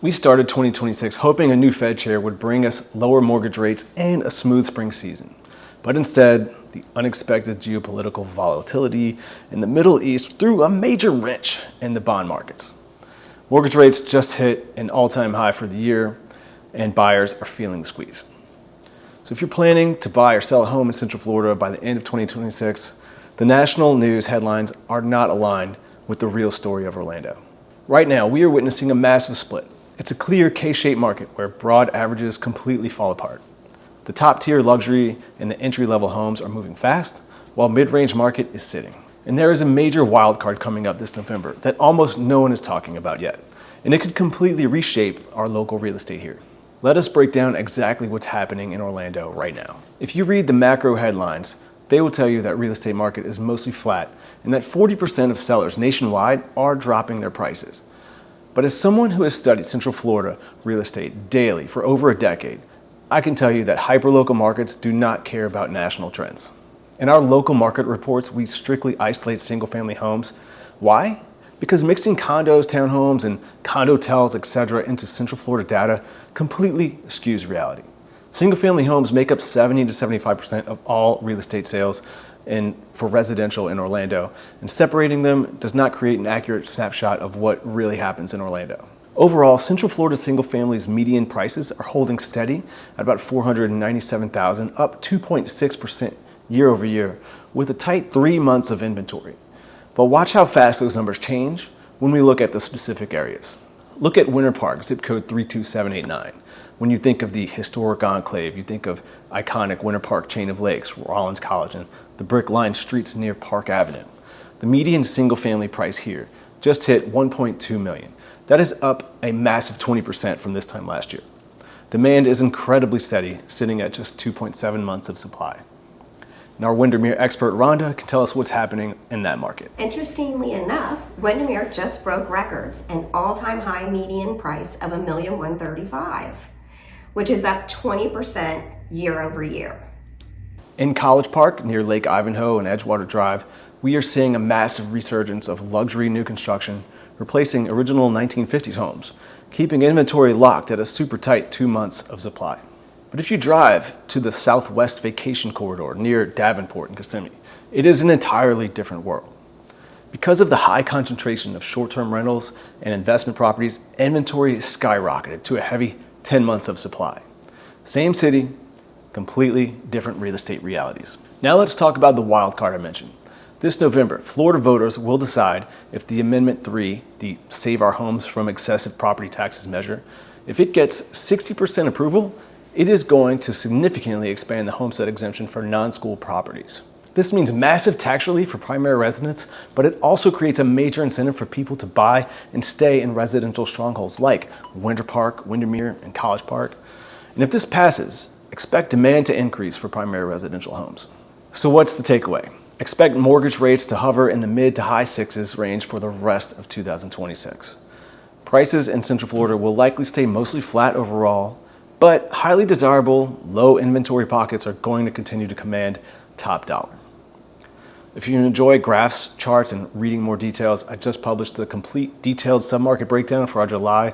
We started 2026 hoping a new Fed chair would bring us lower mortgage rates and a smooth spring season. But instead, the unexpected geopolitical volatility in the Middle East threw a major wrench in the bond markets. Mortgage rates just hit an all-time high for the year, and buyers are feeling the squeeze. So if you're planning to buy or sell a home in Central Florida by the end of 2026, the national news headlines are not aligned with the real story of Orlando. Right now, we are witnessing a massive split. It's a clear K-shaped market where broad averages completely fall apart. The top-tier luxury and the entry-level homes are moving fast, while mid-range market is sitting. And there is a major wildcard coming up this November that almost no one is talking about yet, and it could completely reshape our local real estate here. Let us break down exactly what's happening in Orlando right now. If you read the macro headlines, they will tell you that real estate market is mostly flat and that 40% of sellers nationwide are dropping their prices. But as someone who has studied Central Florida real estate daily for over a decade, I can tell you that hyperlocal markets do not care about national trends. In our local market reports, we strictly isolate single-family homes. Why? Because mixing condos, townhomes, and condotels, etc. into Central Florida data completely skews reality. Single-family homes make up 70 to 75% of all real estate sales for residential in Orlando, and separating them does not create an accurate snapshot of what really happens in Orlando. Overall, Central Florida single families median prices are holding steady at about $497,000, up 2.6% year over year, with a tight 3 months of inventory. But watch how fast those numbers change when we look at the specific areas. Look at Winter Park, zip code 32789. When you think of the historic enclave, you think of iconic Winter Park chain of lakes, Rollins College, and the brick-lined streets near Park Avenue. The median single-family price here just hit $1.2 million. That is up a massive 20% from this time last year. Demand is incredibly steady, sitting at just 2.7 months of supply. And our Windermere expert, Rhonda, can tell us what's happening in that market. Interestingly enough, Windermere just broke records, an all-time high median price of $1,135,000, which is up 20% year over year. In College Park, near Lake Ivanhoe and Edgewater Drive, we are seeing a massive resurgence of luxury new construction, replacing original 1950s homes, keeping inventory locked at a super tight 2 months of supply. But if you drive to the Southwest Vacation Corridor near Davenport and Kissimmee, it is an entirely different world. Because of the high concentration of short-term rentals and investment properties, inventory skyrocketed to a heavy 10 months of supply. Same city, completely different real estate realities. Now let's talk about the wild card I mentioned. This November, Florida voters will decide if the Amendment 3, the Save Our Homes from Excessive Property Taxes measure, if it gets 60% approval, it is going to significantly expand the homestead exemption for non-school properties. This means massive tax relief for primary residents, but it also creates a major incentive for people to buy and stay in residential strongholds like Winter Park, Windermere, and College Park. And if this passes, expect demand to increase for primary residential homes. So what's the takeaway? Expect mortgage rates to hover in the mid to high sixes range for the rest of 2026. Prices in Central Florida will likely stay mostly flat overall, but highly desirable, low inventory pockets are going to continue to command top dollar. If you enjoy graphs, charts, and reading more details, I just published the complete detailed submarket breakdown for our July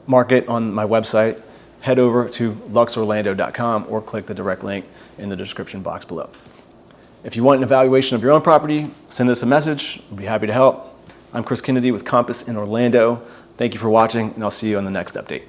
market on my website. Head over to luxorlando.com or click the direct link in the description box below. If you want an evaluation of your own property, send us a message. We'll be happy to help. I'm Kris Kennedy with Compass in Orlando. Thank you for watching, and I'll see you on the next update.